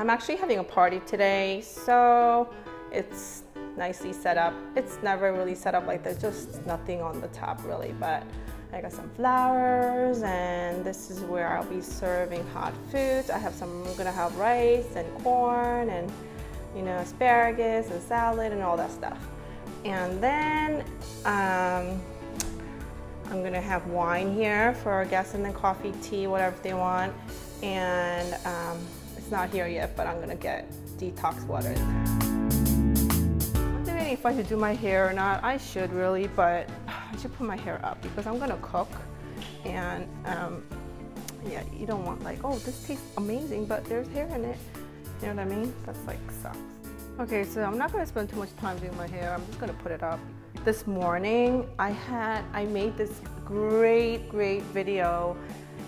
I'm actually having a party today, so it's nicely set up. It's never really set up like there's just nothing on the top really, but I got some flowers, and this is where I'll be serving hot foods. I'm gonna have rice and corn and, you know, asparagus and salad and all that stuff. And then I'm gonna have wine here for our guests, and then coffee, tea, whatever they want. And it's not here yet, but I'm gonna get detox water in there. I'm debating if I should do my hair or not. I should really, but I should put my hair up because I'm gonna cook. And yeah, you don't want like, oh, this tastes amazing, but there's hair in it. You know what I mean? That's like sucks. Okay, so I'm not gonna spend too much time doing my hair. I'm just gonna put it up. This morning, I made this great video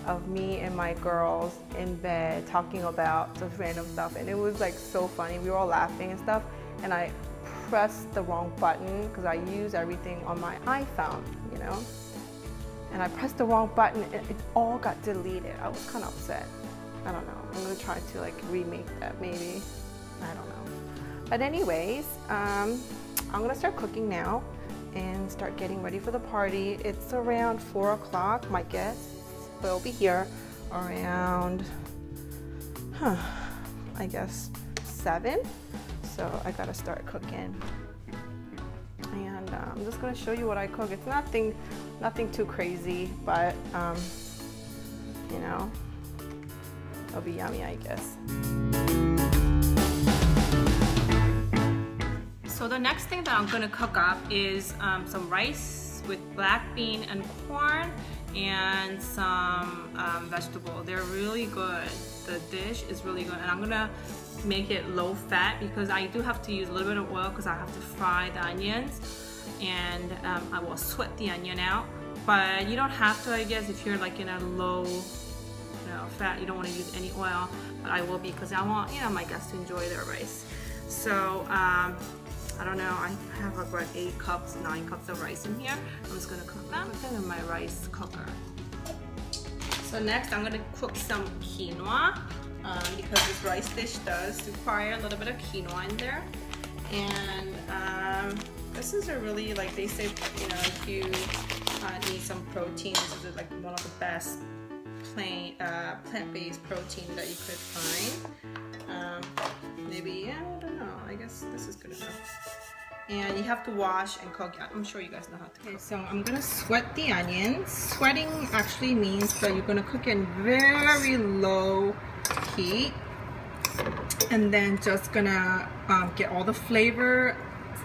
of me and my girls in bed talking about just random stuff, and it was like so funny. We were all laughing and stuff, and I pressed the wrong button because I use everything on my iPhone, you know, and I pressed the wrong button and it all got deleted. I was kind of upset. I don't know. I'm gonna try to like remake that maybe. I don't know. But anyways, I'm gonna start cooking now and start getting ready for the party. It's around 4 o'clock. My guests will be here around, I guess 7. So I gotta start cooking. And I'm just gonna show you what I cook. It's nothing too crazy, but you know, it'll be yummy, I guess. So the next thing that I'm gonna cook up is some rice with black bean and corn and some vegetable. They're really good. The dish is really good, and I'm gonna make it low fat because I do have to use a little bit of oil because I have to fry the onions, and I will sweat the onion out. But you don't have to, I guess, if you're like in a low, you know, fat. You don't want to use any oil, but I will because I want, you know, my guests to enjoy their rice. So I don't know, I have about 8 cups, 9 cups of rice in here. I'm just gonna cook them. Put them in my rice cooker. So next I'm gonna cook some quinoa because this rice dish does require a little bit of quinoa in there. And this is a really, like they say, you know, if you need some protein, this is like one of the best plant-based protein that you could find. Maybe, yeah, I don't know. I guess this is good enough. And you have to wash and cook. I'm sure you guys know how to cook. Okay, so I'm gonna sweat the onions. Sweating actually means that you're gonna cook in very low heat, and then just gonna get all the flavor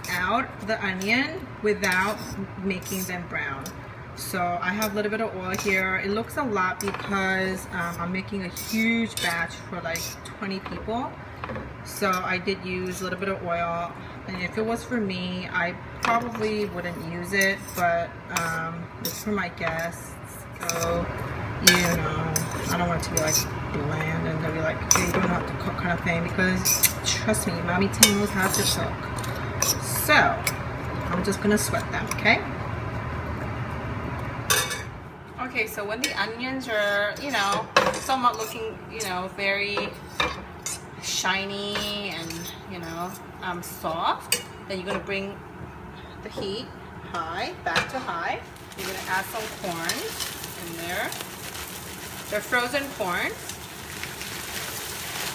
out of the onion without making them brown. So I have a little bit of oil here. It looks a lot because I'm making a huge batch for like 20 people. So I did use a little bit of oil, and if it was for me, I probably wouldn't use it, but it's for my guests. So, you know, I don't want it to be like bland and they'll be like, hey, you don't have to cook kind of thing, because trust me, Mommy Ting knows how to cook. So I'm just gonna sweat them, okay? Okay, so when the onions are, you know, somewhat looking, you know, very shiny and, you know, soft, then you're gonna bring the heat high, back to high. You're gonna add some corn in there. They're frozen corn.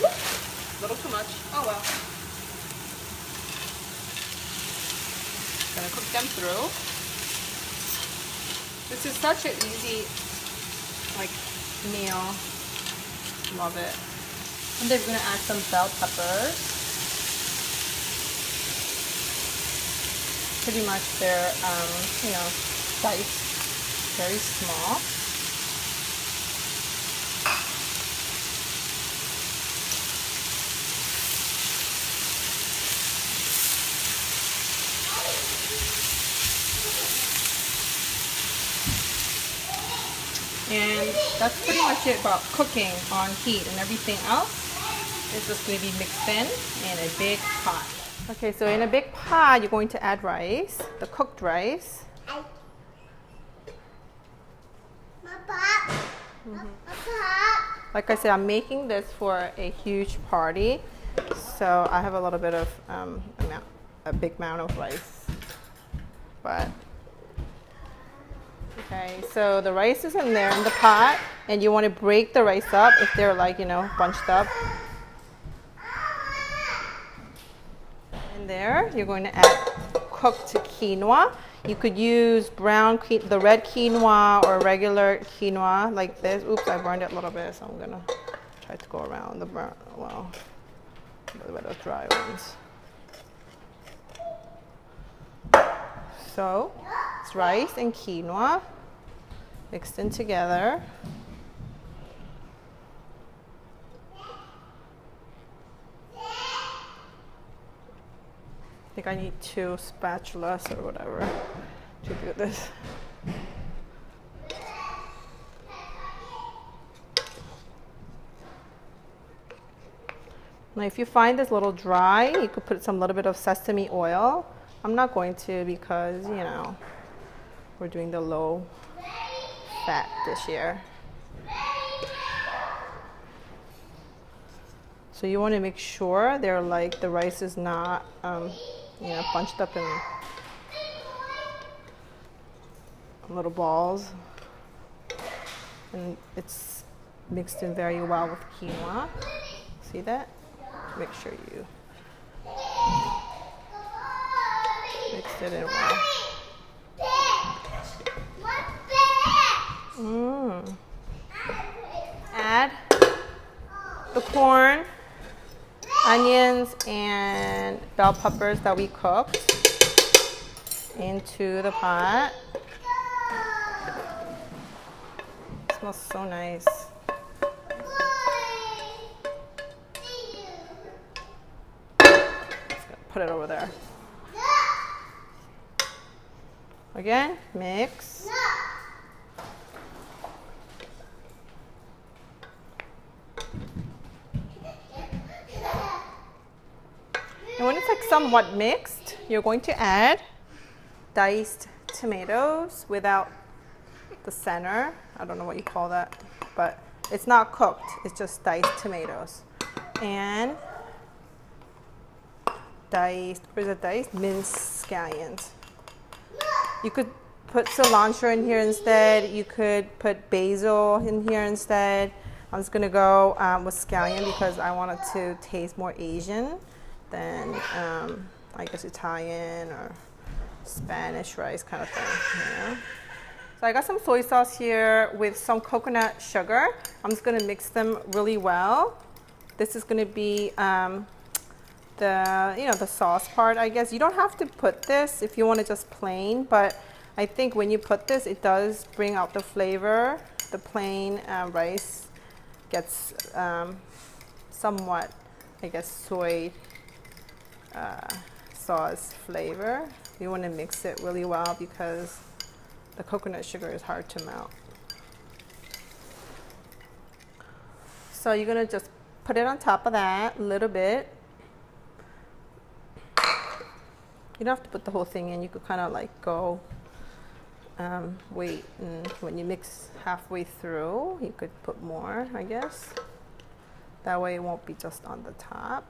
A little too much. Oh well. Gonna cook them through. This is such an easy, like, meal. Love it. And then we're gonna add some bell peppers. Pretty much they're, you know, diced very small. And that's pretty much it about cooking on heat, and everything else is just going to be mixed in a big pot. Okay, so in a big pot, you're going to add rice, the cooked rice. Like I said, I'm making this for a huge party, so I have a little bit of a big amount of rice. But okay, so the rice is in there in the pot, and you want to break the rice up if they're like, you know, bunched up. In there, you're going to add cooked quinoa. You could use the red quinoa or regular quinoa like this. Oops, I burned it a little bit, so I'm gonna try to go around the burn. Well, a little bit of dry ones. So it's rice and quinoa mixed in together. I think I need 2 spatulas or whatever to do this. Now if you find this a little dry, you could put some little bit of sesame oil. I'm not going to because, you know, we're doing the low fat this year. So you want to make sure they're like, the rice is not, you know, bunched up in little balls. And it's mixed in very well with quinoa. See that? Make sure you mix it in well. Add the corn, onions, and bell peppers that we cooked into the pot. It smells so nice. Put it over there. Again, mix. And when it's like somewhat mixed, you're going to add diced tomatoes without the center. I don't know what you call that, but it's not cooked. It's just diced tomatoes. And minced scallions. You could put cilantro in here instead. You could put basil in here instead. I'm just gonna go with scallion because I want it to taste more Asian than I guess Italian or Spanish rice kind of thing. You know? So I got some soy sauce here with some coconut sugar. I'm just gonna mix them really well. This is gonna be the sauce part, I guess. You don't have to put this if you want it just plain, but I think when you put this, it does bring out the flavor. The plain rice gets somewhat, I guess, soy sauce flavor. You want to mix it really well because the coconut sugar is hard to melt. So you're gonna just put it on top of that a little bit. You don't have to put the whole thing in. You could kind of like go wait, and when you mix halfway through, you could put more, I guess. That way it won't be just on the top.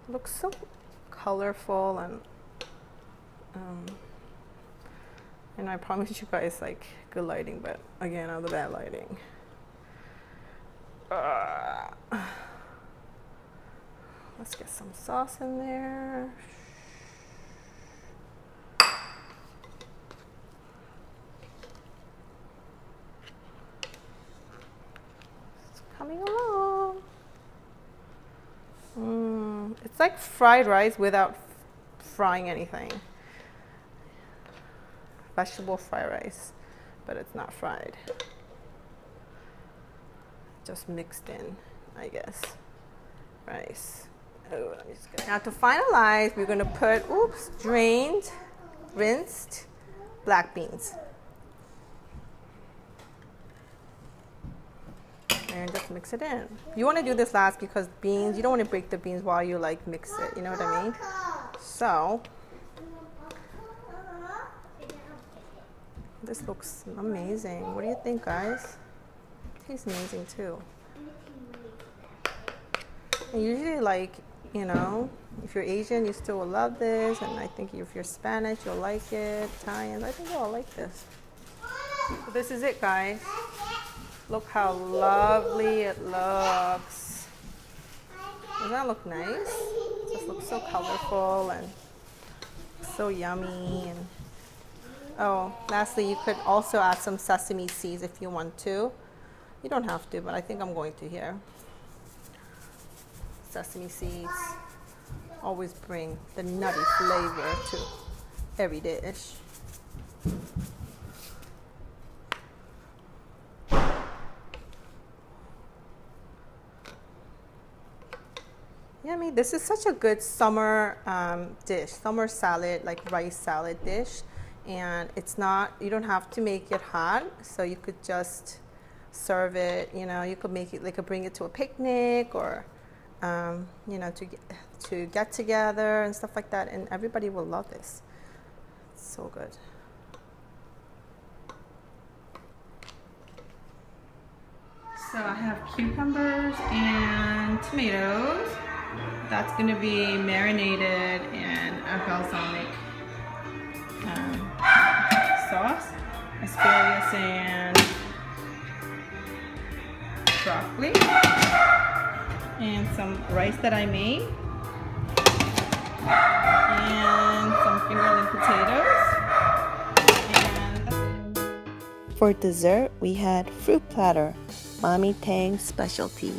It looks so colorful, and I promise you guys like good lighting, but again, I have the bad lighting. Let's get some sauce in there. It's coming along. It's like fried rice without frying anything. Vegetable fried rice, but it's not fried. Just mixed in, I guess, rice. Oh, let me just get it. Now to finalize, we're gonna put, drained, rinsed black beans. And just mix it in. You wanna do this last because beans, you don't wanna break the beans while you like mix it, you know what I mean? So, This looks amazing. What do you think, guys? It tastes amazing too. And usually, like, you know, if you're Asian, you still will love this, and I think if you're Spanish, you'll like it. Italians, I think you'll all like this. So this is it, guys. Look how lovely it looks. Doesn't that look nice? It just looks so colorful and so yummy. And oh, lastly, you could also add some sesame seeds if you want to. You don't have to, but I think I'm going to here. Sesame seeds always bring the nutty flavor to every dish. Yummy. This is such a good summer dish, summer salad, like rice salad dish. And it's not, you don't have to make it hot, so you could just serve it, you know, you could make it, like, bring it to a picnic or, you know, to get together and stuff like that, and everybody will love this. It's so good. So I have cucumbers and tomatoes. That's going to be marinated in a balsamic sauce, asparagus and broccoli, and some rice that I made, and some fingerling potatoes, and that's it. For dessert, we had fruit platter, Mommy Tang's specialty.